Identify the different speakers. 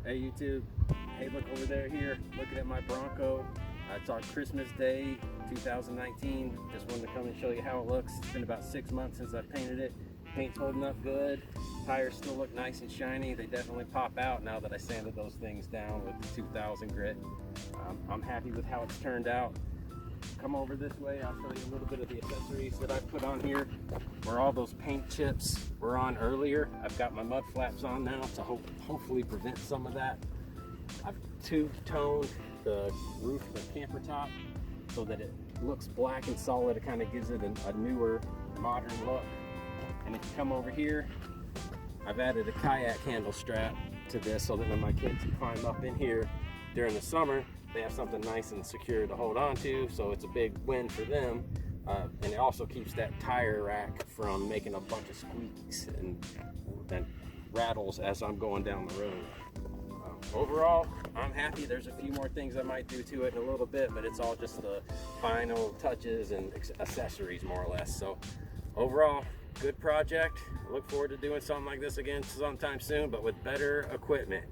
Speaker 1: Hey YouTube, hey look over there here, looking at my Bronco. It's on Christmas Day 2019. Just wanted to come and show you how it looks. It's been about 6 months since I painted it. Paint's holding up good. Tires still look nice and shiny. They definitely pop out now that I sanded those things down with the 2000 grit. I'm happy with how it's turned out. Come over this way, I'll show you a little bit of the accessories that I've put on here. Where all those paint chips were on earlier, I've got my mud flaps on now to hopefully prevent some of that. I've tube-toned the roof of the camper top so that it looks black and solid. It kind of gives it a newer, modern look. And if you come over here, I've added a kayak handle strap to this so that when my kids climb up in here during the summer, they have something nice and secure to hold on to, so it's a big win for them. And it also keeps that tire rack from making a bunch of squeaks and rattles as I'm going down the road. Overall, I'm happy. There's a few more things I might do to it in a little bit, but it's all just the final touches and accessories more or less. So overall, good project. I look forward to doing something like this again sometime soon, but with better equipment.